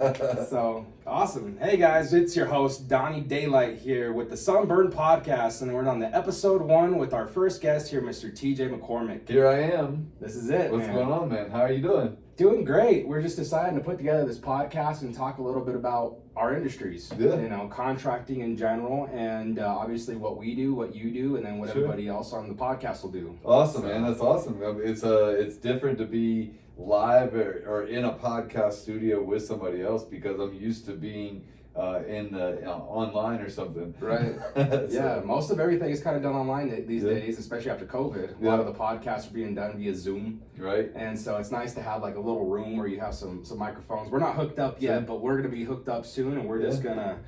So, awesome. Hey guys, it's your host, Donnie Daylight here with the Sunburn Podcast, and we're on the episode 1 with our first guest here, Mr. TJ McCormack. Here I am. This is it, What's going on, man? How are you doing? Doing great. We're just deciding to put together this podcast and talk a little bit about our industries. Yeah. You know, contracting in general, and obviously what we do, what you do, and then what everybody else on the podcast will do. Awesome, man. That's awesome. It's different to be live or in a podcast studio with somebody else because I'm used to being online or something. Right. So, yeah, most of everything is kind of done online these days, especially after COVID. A lot of the podcasts are being done via Zoom. Right. And so it's nice to have like a little room where you have some microphones. We're not hooked up yet, but we're gonna be hooked up soon, and we're just gonna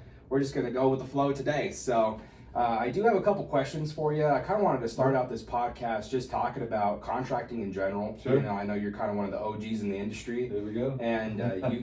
go with the flow today. So I do have a couple questions for you. I kind of wanted to start out this podcast just talking about contracting in general. Sure. You know, I know you're kind of one of the OGs in the industry. There we go. And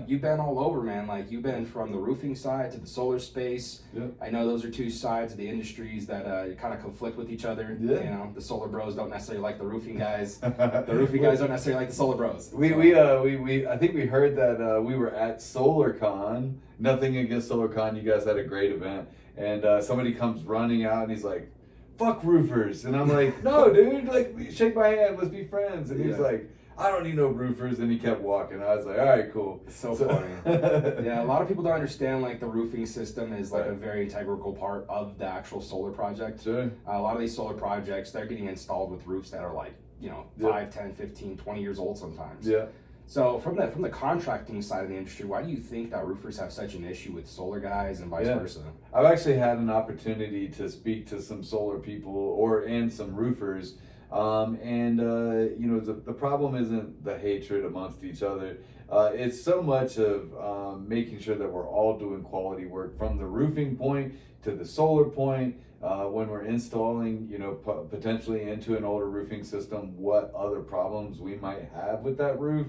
you've been all over, man. Like, you've been from the roofing side to the solar space. Yeah. I know those are two sides of the industries that kind of conflict with each other. Yeah. You know, the solar bros don't necessarily like the roofing guys. The roofing guys don't necessarily like the solar bros. I think we heard that we were at SolarCon. Nothing against SolarCon. You guys had a great event. And somebody comes running out and he's like, "Fuck roofers." And I'm like, "No, dude, like, shake my hand, let's be friends." And he's like, "I don't need no roofers." And he kept walking. I was like, "All right, cool." It's so funny. Yeah, a lot of people don't understand like the roofing system is like a very integral part of the actual solar project. Sure. A lot of these solar projects, they're getting installed with roofs that are like, 5, 10, 15, 20 years old sometimes. Yeah. So from the contracting side of the industry, why do you think that roofers have such an issue with solar guys and vice versa? I've actually had an opportunity to speak to some solar people and some roofers. The problem isn't the hatred amongst each other. It's so much of making sure that we're all doing quality work from the roofing point to the solar point. When we're installing, potentially into an older roofing system, what other problems we might have with that roof.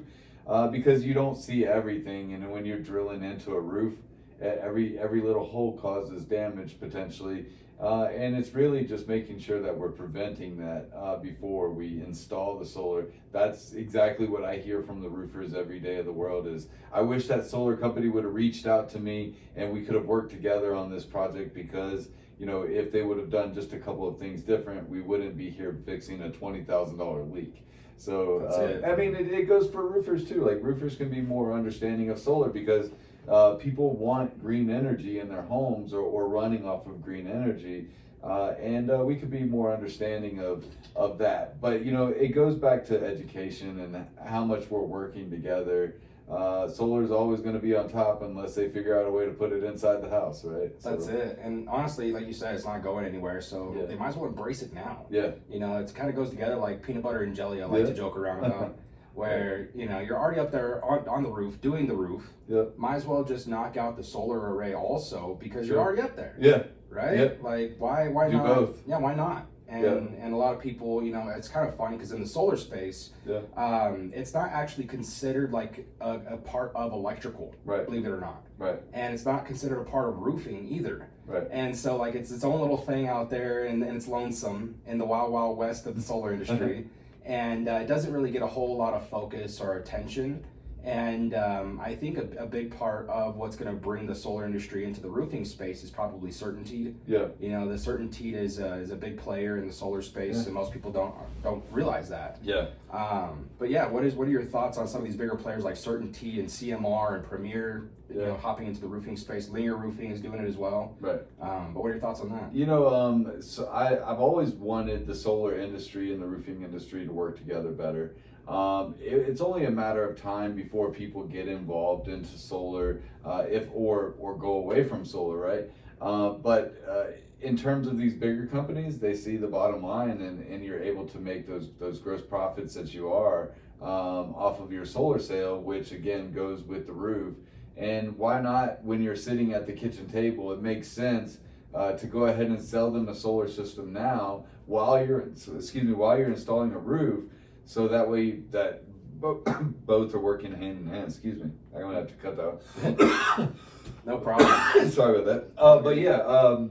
Because you don't see everything, and when you're drilling into a roof, every little hole causes damage potentially, and it's really just making sure that we're preventing that before we install the solar. That's exactly what I hear from the roofers every day of the world is, I wish that solar company would have reached out to me and we could have worked together on this project, because if they would have done just a couple of things different, we wouldn't be here fixing a $20,000 leak. So, it goes for roofers too. Like, roofers can be more understanding of solar because people want green energy in their homes or running off of green energy. And we could be more understanding of that. But, it goes back to education and how much we're working together. Solar is always going to be on top unless they figure out a way to put it inside the house, right? That's it. And honestly, like you said, it's not going anywhere, so they might as well embrace it now. Yeah. It kind of goes together like peanut butter and jelly. I like to joke around about. Where you're already up there on the roof doing the roof. Yep. Might as well just knock out the solar array also, because you're already up there. Yeah. Right. Yep. Like, why do not? Both. Yeah. Why not? And a lot of people, it's kind of funny because in the solar space, it's not actually considered like a part of electrical, right? Believe it or not, right? And it's not considered a part of roofing either, right? And so like it's its own little thing out there, and it's lonesome in the wild, wild west of the solar industry, and it doesn't really get a whole lot of focus or attention. And I think a big part of what's going to bring the solar industry into the roofing space is probably certainty. Yeah. The certainty is a big player in the solar space, and most people don't realize that. Yeah. But yeah, what are your thoughts on some of these bigger players like Certainty and CMR and Premier? Hopping into the roofing space. Linear Roofing is doing it as well. Right. But what are your thoughts on that? So I've always wanted the solar industry and the roofing industry to work together better. It's only a matter of time before people get involved into solar, or go away from solar, right? But in terms of these bigger companies, they see the bottom line, and you're able to make those gross profits that you are off of your solar sale, which again goes with the roof. And why not, when you're sitting at the kitchen table, it makes sense to go ahead and sell them a solar system now while you're installing a roof. So that way that both are working hand in hand. Excuse me. I'm going to have to cut that out. No problem. Sorry about that.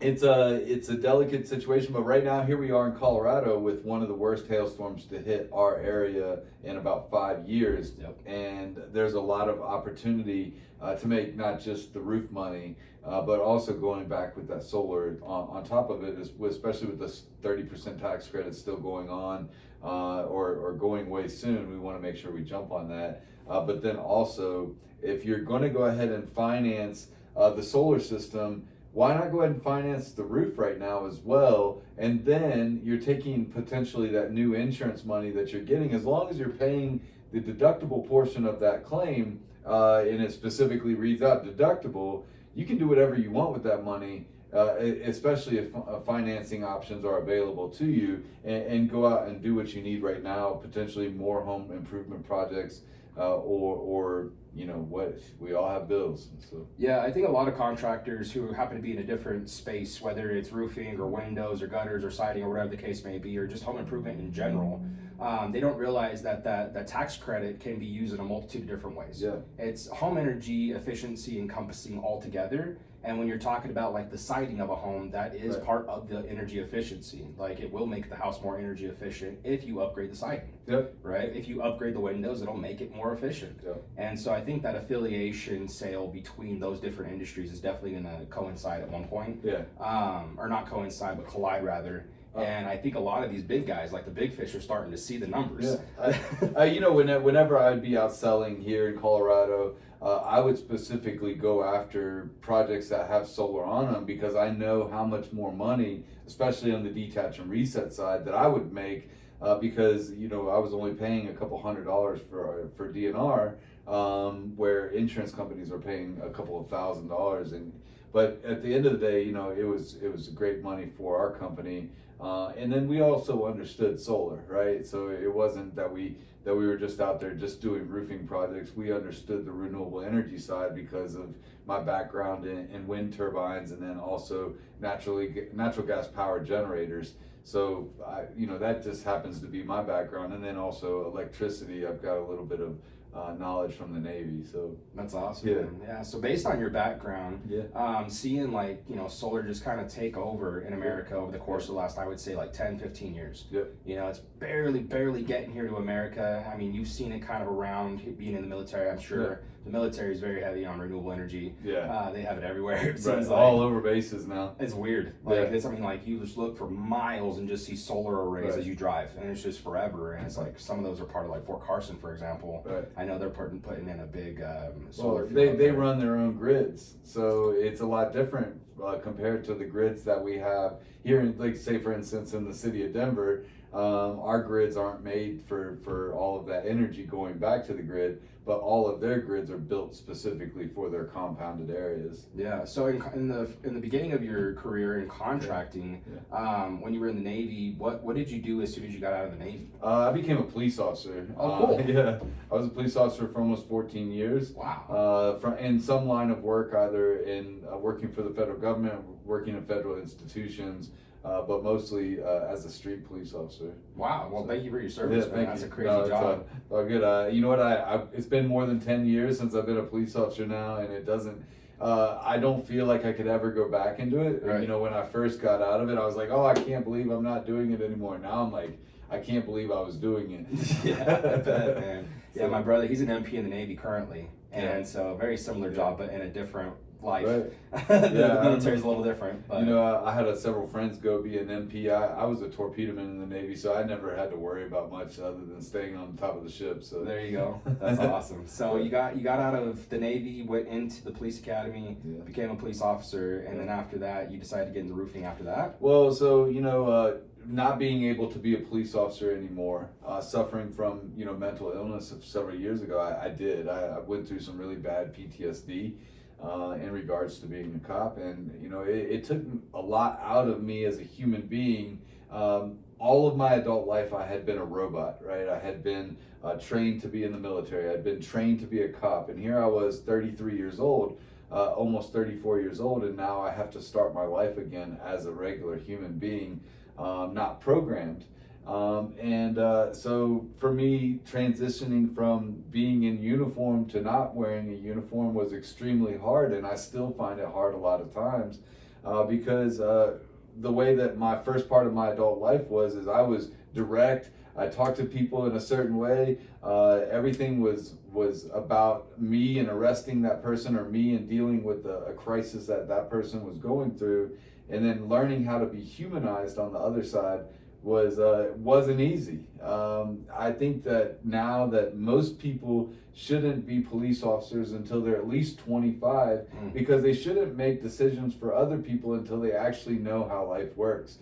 It's a delicate situation, but right now here we are in Colorado with one of the worst hailstorms to hit our area in about 5 years. Yep. And there's a lot of opportunity to make not just the roof money, but also going back with that solar on top of it, especially with this 30% tax credit still going on, or going away soon. We want to make sure we jump on that. But then also, if you're going to go ahead and finance the solar system, why not go ahead and finance the roof right now as well? And then you're taking potentially that new insurance money that you're getting, as long as you're paying the deductible portion of that claim, and it specifically reads out deductible, you can do whatever you want with that money, especially if financing options are available to you, and go out and do what you need right now, potentially more home improvement projects, or you know what, we all have bills. So Yeah, I think a lot of contractors who happen to be in a different space, whether it's roofing or windows or gutters or siding or whatever the case may be, or just home improvement in general, they don't realize that tax credit can be used in a multitude of different ways. Yeah. It's home energy efficiency encompassing altogether. And when you're talking about like the siding of a home, that is Right. part of the energy efficiency. Like it will make the house more energy efficient if you upgrade the siding, Yep. right? If you upgrade the windows, it'll make it more efficient. Yep. And so I think that affiliation sale between those different industries is definitely going to coincide at one point. Yeah. Or not coincide, but collide rather. And I think a lot of these big guys, like the big fish, are starting to see the numbers. Yeah. You know, whenever I'd be out selling here in Colorado, I would specifically go after projects that have solar on them, because I know how much more money, especially on the detach and reset side, that I would make, because you know I was only paying a couple $100s for DNR, where insurance companies are paying a couple of $1,000s, but at the end of the day, you know, it was great money for our company. And then we also understood solar, right? So it wasn't that we were just out there just doing roofing projects. We understood the renewable energy side because of my background in wind turbines, and then also natural gas power generators. So you know, that just happens to be my background. And then also electricity, I've got a little bit of knowledge from the Navy. So That's awesome. Yeah. Man. Yeah. So based on your background, yeah. seeing like, you know, solar just kind of take over in America over the course of the last, I would say like 10, 15 years. Yep. You know, it's barely getting here to America. I mean, you've seen it kind of around being in the military. I'm sure Yeah. the military is very heavy on renewable energy. Yeah. They have it everywhere. It Right. seems like. All over bases now. It's weird. Like Yeah. this, I mean, like you just look for miles and just see solar arrays Right. as you drive, and it's just forever. And it's like some of those are part of like Fort Carson, for example. Right. I know they're putting in a big solar. Well, field they up there. run their own grids, so it's a lot different compared to the grids that we have here in, like, say for instance, in the city of Denver. Our grids aren't made for all of that energy going back to the grid, but all of their grids are built specifically for their compounded areas. Yeah. So in the beginning of your career in contracting, when you were in the Navy, what did you do as soon as you got out of the Navy? I became a police officer. Oh, cool. Yeah, I was a police officer for almost 14 years. Wow. From in some line of work, either in working for the federal government, working in federal institutions, but mostly as a street police officer. Wow. Well, thank you for your service, man. Thank That's you. a crazy No, job. It's all good. You know what? It's been more than 10 years since I've been a police officer now, and it doesn't. I don't feel like I could ever go back into it. Right. You know, when I first got out of it, I was like, oh, I can't believe I'm not doing it anymore. Now I'm like, I can't believe I was doing it. Yeah, I bet, man. Yeah, my brother, he's an MP in the Navy currently, and so very similar job, but in a different life. Right. The military's a little different. But. You know, I had several friends go be an MP. I was a torpedoman in the Navy, so I never had to worry about much other than staying on top of the ship. So there you go. That's awesome. So you got out of the Navy, went into the police academy, became a police officer, and then after that, you decided to get into roofing after that? Well, so, you know, not being able to be a police officer anymore, suffering from, you know, mental illness several years ago, I went through some really bad PTSD. In regards to being a cop, and you know, it took a lot out of me as a human being. All of my adult life, I had been a robot, right? I had been trained to be in the military. I'd been trained to be a cop, and here I was, 33 years old, almost 34 years old, and now I have to start my life again as a regular human being, not programmed. So for me, transitioning from being in uniform to not wearing a uniform was extremely hard, and I still find it hard a lot of times. because the way that my first part of my adult life is I was direct. I talked to people in a certain way. Everything was about me and arresting that person, or me and dealing with a crisis that person was going through, and then learning how to be humanized on the other side wasn't easy. I think that now that most people shouldn't be police officers until they're at least 25, because they shouldn't make decisions for other people until they actually know how life works.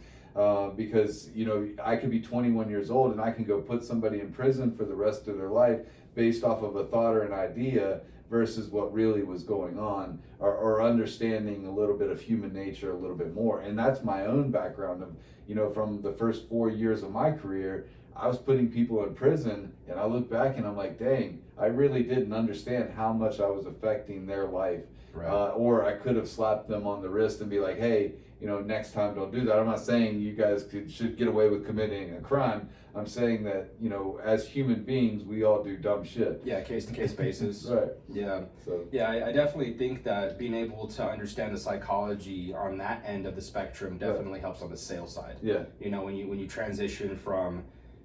Because, you know, I could be 21 years old and I can go put somebody in prison for the rest of their life based off of a thought or an idea versus what really was going on, or understanding a little bit of human nature a little bit more. And that's my own background of, you know, from the first 4 years of my career, I was putting people in prison, and I look back and I'm like, dang, I really didn't understand how much I was affecting their life. Right. Or I could have slapped them on the wrist and be like, hey, you know, next time don't do that. I'm not saying you guys should get away with committing a crime. I'm saying that, you know, as human beings, we all do dumb shit. Yeah, case to case basis. Right. Yeah. So. Yeah, I definitely think that being able to understand the psychology on that end of the spectrum definitely helps on the sales side. Yeah. You know, when you transition from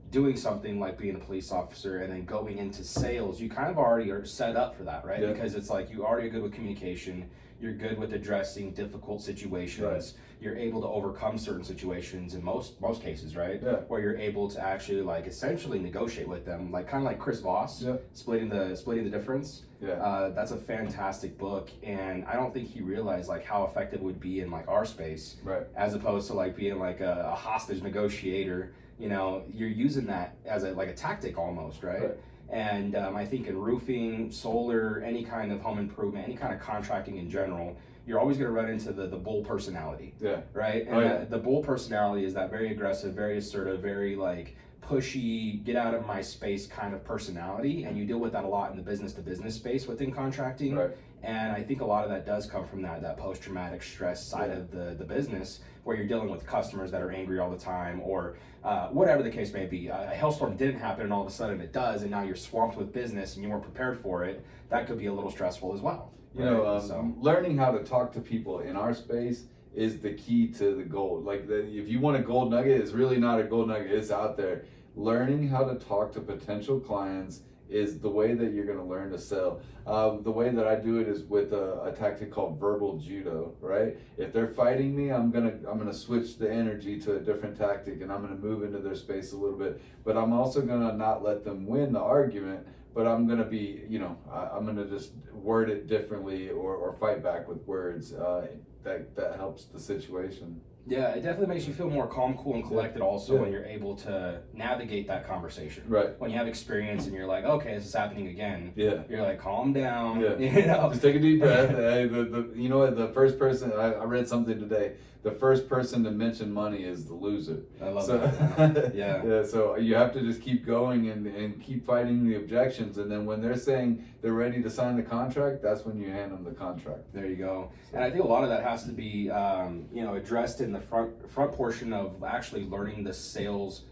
doing something like being a police officer and then going into sales, you kind of already are set up for that, right? Yeah. Because it's like you already are good with communication, you're good with addressing difficult situations, Right. You're able to overcome certain situations in most cases, right? Yeah. Where you're able to actually like essentially negotiate with them, like kind of like Chris Voss, Yeah. splitting the difference. Yeah. That's a fantastic book, and I don't think he realized like how effective it would be in like our space, Right. as opposed to like being like a hostage negotiator. You know, you're using that as a tactic almost, right? Right. And I think in roofing, solar, any kind of home improvement, any kind of contracting in general, you're always going to run into the bull personality, Yeah. right? And the bull personality is that very aggressive, very assertive, very like pushy, get out of my space kind of personality, and you deal with that a lot in the business to business space within contracting. Right. And I think a lot of that does come from that post-traumatic stress side of the business, where you're dealing with customers that are angry all the time, or whatever the case may be. A hailstorm didn't happen and all of a sudden it does, and now you're swamped with business and you weren't prepared for it. That could be a little stressful as well. You know, learning how to talk to people in our space is the key to the gold. Like, if you want a gold nugget, it's really not a gold nugget, it's out there. Learning how to talk to potential clients is the way that you're going to learn to sell. The way that I do it is with a tactic called verbal judo, right? If they're fighting me, I'm gonna switch the energy to a different tactic, and I'm gonna move into their space a little bit. But I'm also gonna not let them win the argument, but I'm gonna be, you know, I'm gonna just word it differently, or fight back with words. That helps the situation. Yeah, it definitely makes you feel more calm, cool, and collected also Yeah. when you're able to navigate that conversation. Right. When you have experience and you're like, okay, this is happening again. Yeah. You're like, calm down. Yeah. You know? Just take a deep breath. Hey, you know what? The first person, I read something today. The first person to mention money is the loser. I love So, that. Yeah. Yeah. So you have to just keep going and keep fighting the objections. And then when they're saying they're ready to sign the contract, that's when you hand them the contract. There you go. And I think a lot of that has to be, addressed in the front portion of actually learning the sales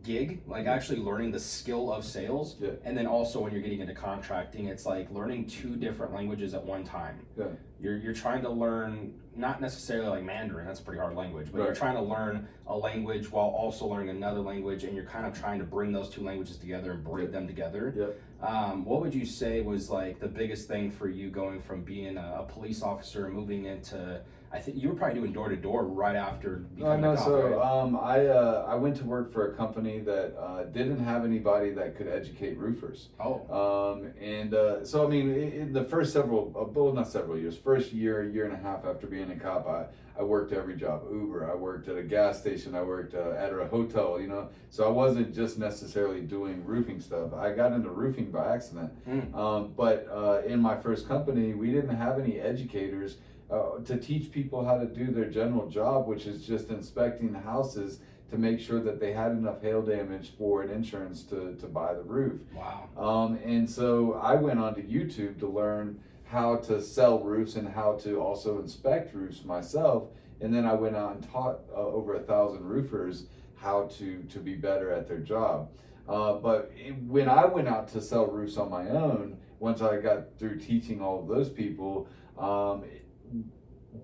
gig, like actually learning the skill of sales. Yeah. And then also when you're getting into contracting, it's like learning two different languages at one time. Yeah. You're trying to learn, not necessarily like Mandarin, that's a pretty hard language, but you're Right. trying to learn a language while also learning another language, and you're kind of trying to bring those two languages together and braid them together. Yep. What would you say was like the biggest thing for you going from being a police officer and moving into, I think you were probably doing door to door right after becoming a cop, right? I went to work for a company that didn't have anybody that could educate roofers. Oh. So I mean, in the first first year and a half after being a cop, I worked every job. Uber, I worked at a gas station, I worked at a hotel, you know. So I wasn't just necessarily doing roofing stuff. I got into roofing by accident. But in my first company, we didn't have any educators to teach people how to do their general job, which is just inspecting the houses to make sure that they had enough hail damage for an insurance to buy the roof. Wow. And so I went onto YouTube to learn how to sell roofs and how to also inspect roofs myself. And then I went out and taught over 1,000 roofers how to be better at their job. When I went out to sell roofs on my own, once I got through teaching all of those people,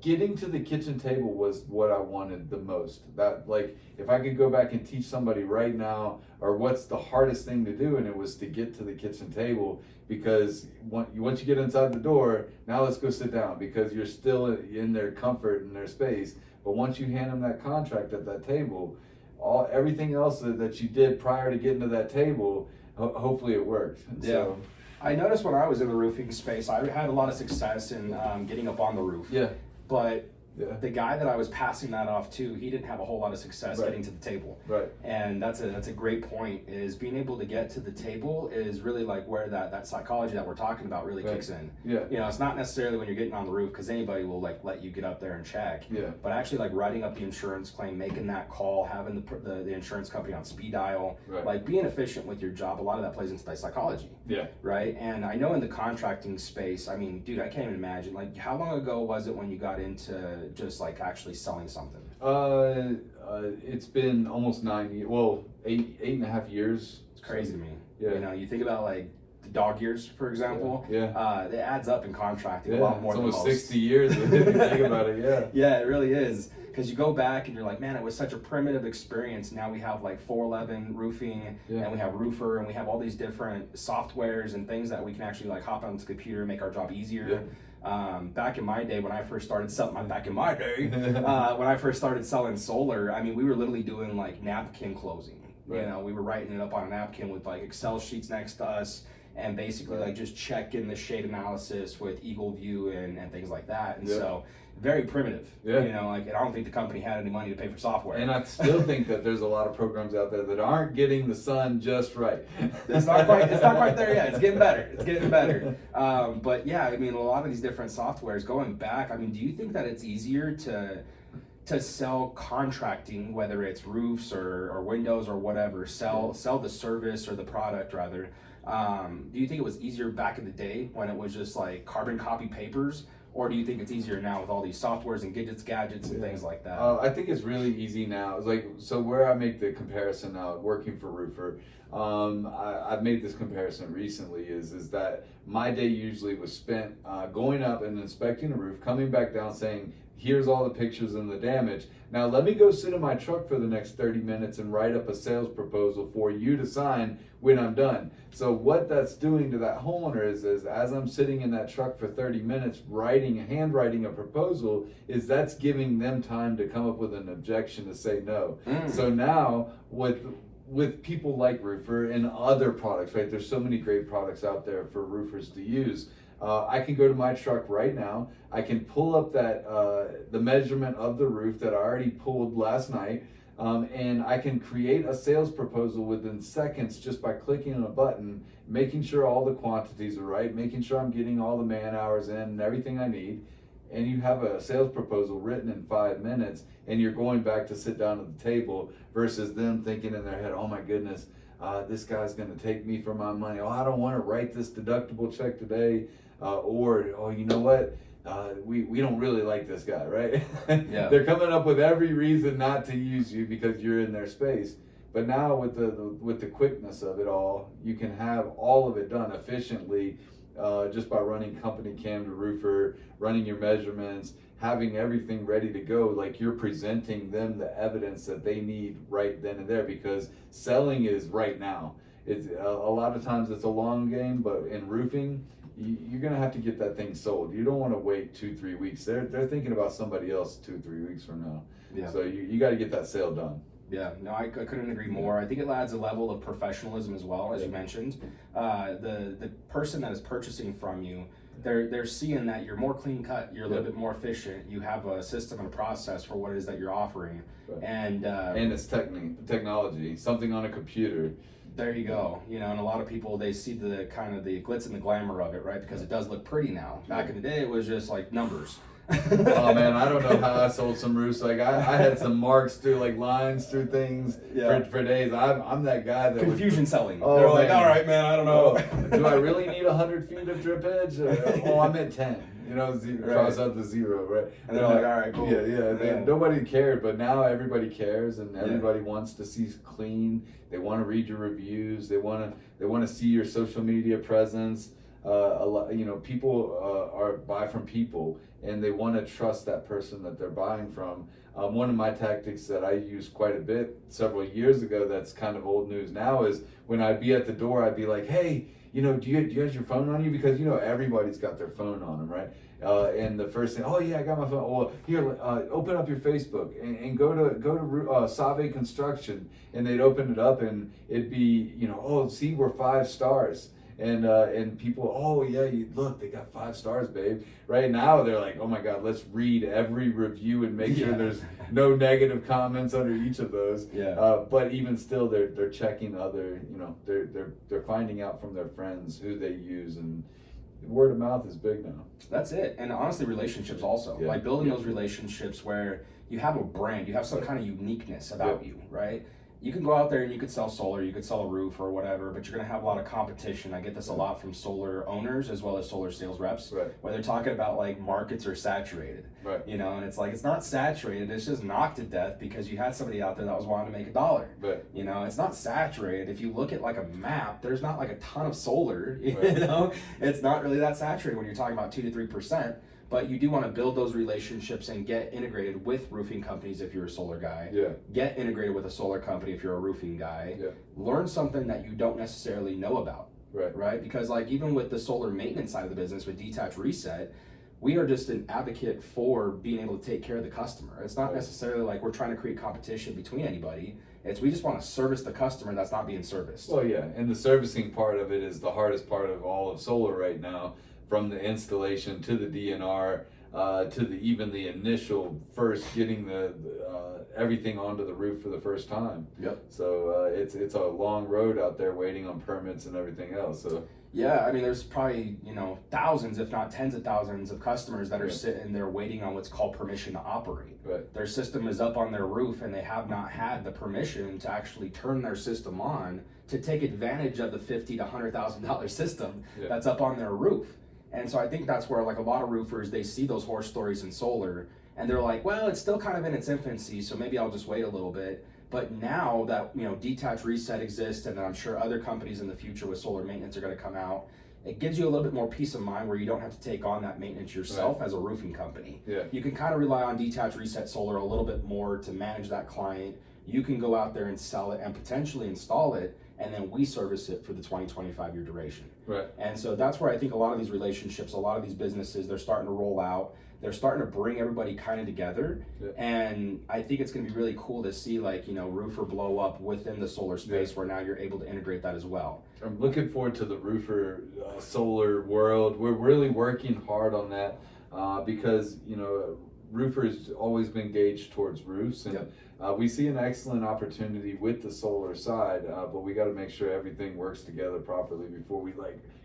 getting to the kitchen table was what I wanted the most. That, like, if I could go back and teach somebody right now, or what's the hardest thing to do, and it was to get to the kitchen table, because once you get inside the door, now let's go sit down, because you're still in their comfort and their space. But once you hand them that contract at that table, everything else that you did prior to getting to that table, hopefully it worked. Yeah. So, I noticed when I was in the roofing space, I had a lot of success in getting up on the roof. yeah. But Yeah. the guy that I was passing that off to, he didn't have a whole lot of success Right. getting to the table. Right. And that's a great point, is being able to get to the table is really like where that psychology that we're talking about really Right. kicks in. Yeah. You know, it's not necessarily when you're getting on the roof, because anybody will like let you get up there and check. Yeah. But actually like writing up the insurance claim, making that call, having the insurance company on speed dial, Right. like being efficient with your job, a lot of that plays into that psychology. Yeah. Right. And I know in the contracting space, I mean, dude, I can't even imagine, like, how long ago was it when you got into just like actually selling something? It's been almost 9 years. Well, eight and a half years. It's crazy to me. Yeah. You know, you think about like the dog years, for example. Yeah. It adds up in contracting a Yeah. lot more It's than almost most. 60 years if you think about it. Yeah. Yeah, it really is. Because you go back and you're like, man, it was such a primitive experience. Now we have like 411 roofing, Yeah. and we have Roofr, and we have all these different softwares and things that we can actually like hop onto the computer and make our job easier. Back in my day, when I first started selling, when I first started selling solar, I mean, we were literally doing like napkin closing. Right. You know, we were writing it up on a napkin with like Excel sheets next to us, and basically Right. like just checking the shade analysis with Eagle View and things like that. And Yeah. so very primitive. Yeah. You know, like I don't think the company had any money to pay for software. And I still think that there's a lot of programs out there that aren't getting the sun just right. It's not quite there yet. It's getting better. It's getting better. But yeah, I mean, a lot of these different softwares going back, I mean, do you think that it's easier to sell contracting, whether it's roofs or windows or whatever, sell the service or the product rather? Do you think it was easier back in the day when it was just like carbon copy papers? Or do you think it's easier now with all these softwares and gadgets and things like that? I think it's really easy now. It's like, so where I make the comparison now, working for Roofr, I've made this comparison recently, is that my day usually was spent going up and inspecting a roof, coming back down saying, here's all the pictures and the damage. Now let me go sit in my truck for the next 30 minutes and write up a sales proposal for you to sign when I'm done. So what that's doing to that homeowner is as I'm sitting in that truck for 30 minutes handwriting a proposal, is that's giving them time to come up with an objection to say no. So now with people like Roofr and other products, right? There's so many great products out there for roofers to use. I can go to my truck right now. I can pull up the measurement of the roof that I already pulled last night, and I can create a sales proposal within seconds just by clicking on a button, making sure all the quantities are right, making sure I'm getting all the man hours in and everything I need. And you have a sales proposal written in 5 minutes, and you're going back to sit down at the table versus them thinking in their head, oh my goodness, this guy's going to take me for my money. Oh, I don't want to write this deductible check today. Or, oh, you know what? We don't really like this guy, right? Yeah. They're coming up with every reason not to use you because you're in their space. But now with the quickness of it all, you can have all of it done efficiently just by running company cam to Roofr, running your measurements, having everything ready to go. Like you're presenting them the evidence that they need right then and there, because selling is right now. It's a lot of times it's a long game, but in roofing, you're gonna have to get that thing sold. You don't want to wait 2-3 weeks. They're thinking about somebody else 2-3 weeks from now. Yeah. So you got to get that sale done. Yeah, no, I couldn't agree more. I think it adds a level of professionalism as well, as you mentioned. The person that is purchasing from you, they're seeing that you're more clean cut, you're a little bit more efficient, you have a system and a process for what it is that you're offering, Right. and it's technology, something on a computer. there you go. You know, and a lot of people, they see the kind of the glitz and the glamour of it, right? Because it does look pretty now. Back in the day, it was just like numbers. Oh man, I don't know how I sold some roofs. Like I had some marks through, like lines through things for days. I'm that guy that Confusion selling. Oh, They're like, man. all right, man, I don't know. Do I really need 100 feet of drip edge? Oh, I'm at 10. You know, cross out the 0, right? And they're like, all right, cool. Yeah. Nobody cared, but now everybody cares, and everybody wants to see clean. They want to read your reviews. They want to see your social media presence. people are buy from people, and they want to trust that person that they're buying from. One of my tactics that I used quite a bit several years ago, that's kind of old news now, is when I'd be at the door, I'd be like, hey, do you have your phone on you? Because everybody's got their phone on them, right? And the first thing, oh yeah, I got my phone. Well, here, open up your Facebook and go to Save Construction, and they'd open it up, and it'd be, oh, see, we're 5 stars. And people, oh yeah, look, they got 5 stars, babe. Right now they're like, oh my God, let's read every review and make sure there's no negative comments under each of those. Yeah. But even still, they're checking other, they're finding out from their friends who they use, and word of mouth is big now. That's it. And honestly, relationships also, like building those relationships where you have a brand, you have some kind of uniqueness about you, right? You can go out there and you could sell solar, you could sell a roof or whatever, but you're going to have a lot of competition. I get this a lot from solar owners as well as solar sales reps, where they're talking about like markets are saturated, and it's like, it's not saturated, it's just knocked to death because you had somebody out there that was wanting to make $1. It's not saturated. If you look at like a map, there's not like a ton of solar, it's not really that saturated when you're talking about 2 to 3%. But you do want to build those relationships and get integrated with roofing companies if you're a solar guy. Get integrated with a solar company if you're a roofing guy. Learn something that you don't necessarily know about. Right? Because like even with the solar maintenance side of the business with Detach Reset, we are just an advocate for being able to take care of the customer. It's not necessarily like we're trying to create competition between anybody. It's we just want to service the customer that's not being serviced. Well, yeah, and the servicing part of it is the hardest part of all of solar right now. From the installation to the DNR, to even the initial first getting the everything onto the roof for the first time. So it's a long road out there waiting on permits and everything else. So yeah, I mean, there's probably thousands, if not tens of thousands, of customers that are sitting there waiting on what's called permission to operate. Their system is up on their roof, and they have not had the permission to actually turn their system on to take advantage of the $50,000 to $100,000 system that's up on their roof. And so I think that's where like a lot of roofers, they see those horror stories in solar and they're like, well, it's still kind of in its infancy, so maybe I'll just wait a little bit. But now that, Detach Reset exists, and I'm sure other companies in the future with solar maintenance are going to come out, it gives you a little bit more peace of mind where you don't have to take on that maintenance yourself as a roofing company. You can kind of rely on Detach Reset Solar a little bit more to manage that client. You can go out there and sell it and potentially install it, and then we service it for the 20-25 year duration. And so that's where I think a lot of these relationships, a lot of these businesses, they're starting to roll out. They're starting to bring everybody kind of together. And I think it's going to be really cool to see Roofr blow up within the solar space where now you're able to integrate that as well. I'm looking forward to the Roofr solar world. We're really working hard on that because, Roofr has always been gauged towards roofs, and we see an excellent opportunity with the solar side, but we got to make sure everything works together properly before we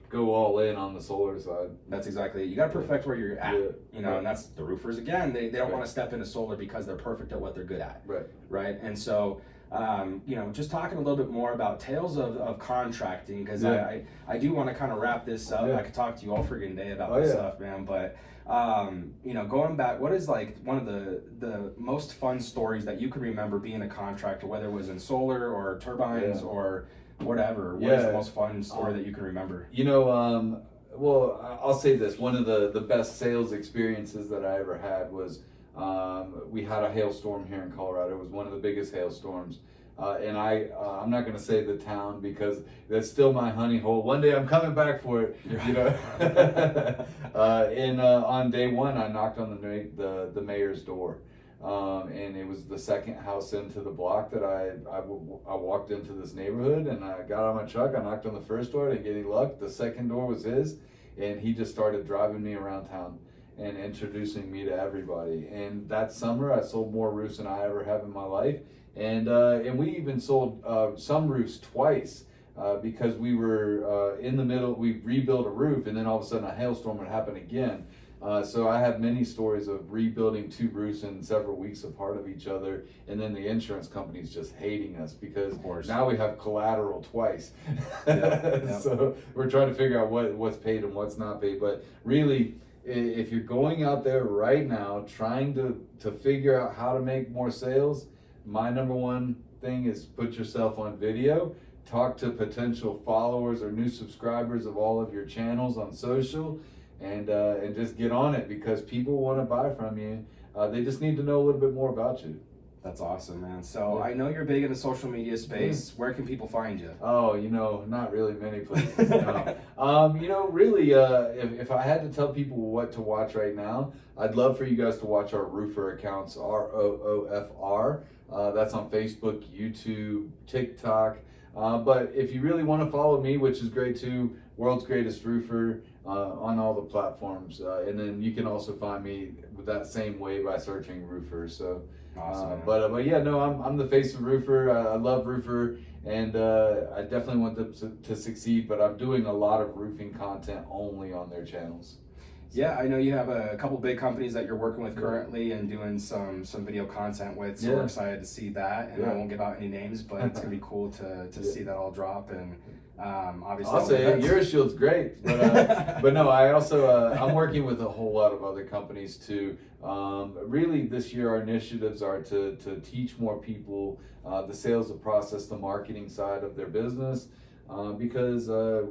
go all in on the solar side. That's exactly it. You got to perfect where you're at, and that's the roofers again. They don't want to step into solar because they're perfect at what they're good at. Right. And so, just talking a little bit more about tales of contracting, because I do want to kind of wrap this up. I could talk to you all friggin' day about this stuff, man, but going back, what is like one of the most fun stories that you can remember being a contractor, whether it was in solar or turbines or whatever? What is the most fun story that you can remember? Well, I'll say this. One of the best sales experiences that I ever had was we had a hailstorm here in Colorado. It was one of the biggest hailstorms. And I'm not going to say the town because that's still my honey hole. One day I'm coming back for it, And on day one, I knocked on the mayor's door. And it was the second house into the block that I walked into this neighborhood, and I got on my truck. I knocked on the first door, didn't get any luck. The second door was his, and he just started driving me around town and introducing me to everybody. And that summer, I sold more roofs than I ever have in my life. And we even sold some roofs twice because we were in the middle. We rebuilt a roof, and then all of a sudden a hailstorm would happen again. So I have many stories of rebuilding 2 roofs in several weeks apart of each other, and then the insurance company's just hating us because now we have collateral twice. So we're trying to figure out what's paid and what's not paid. But really, if you're going out there right now trying to figure out how to make more sales, my number one thing is put yourself on video. talk to potential followers or new subscribers of all of your channels on social, and just get on it, because people want to buy from you. They just need to know a little bit more about you. That's awesome, man. So I know you're big in the social media space. Where can people find you? Oh, not really many places. No. Really, if I had to tell people what to watch right now, I'd love for you guys to watch our Roofr accounts, ROOFR. That's on Facebook, YouTube, TikTok. But if you really want to follow me, which is great too, World's Greatest Roofer, on all the platforms. And then you can also find me that same way by searching Roofr. So. Awesome. But yeah, no, I'm the face of Roofr. I love Roofr, and I definitely want them to succeed. But I'm doing a lot of roofing content only on their channels. Yeah, I know you have a couple big companies that you're working with currently and doing some video content with. So we're excited to see that. And I won't give out any names, but it's gonna be cool to see that all drop. And obviously, I'll say it, Euroshield's great, but no, I also I'm working with a whole lot of other companies too. Really, this year our initiatives are to teach more people the sales process, the marketing side of their business, because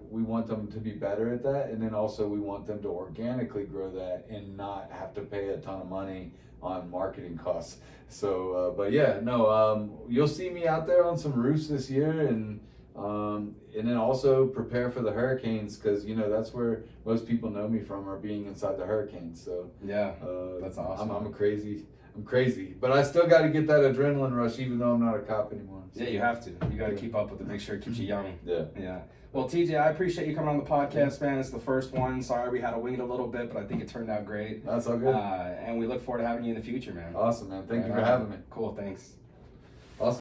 we want them to be better at that, and then also we want them to organically grow that and not have to pay a ton of money on marketing costs. So, but yeah, no, you'll see me out there on some roofs this year, and then also prepare for the hurricanes, because that's where most people know me from, are being inside the hurricanes. So yeah, that's awesome. I'm crazy, but I still got to get that adrenaline rush, even though I'm not a cop anymore. So. Yeah, you have to. You got to keep up with it. Make sure it keeps you young. Yeah. Well, TJ, I appreciate you coming on the podcast, man. It's the first one. Sorry we had to wing it a little bit, but I think it turned out great. That's all good. And we look forward to having you in the future, man. Awesome, man. Thank you for having me. Cool. Thanks.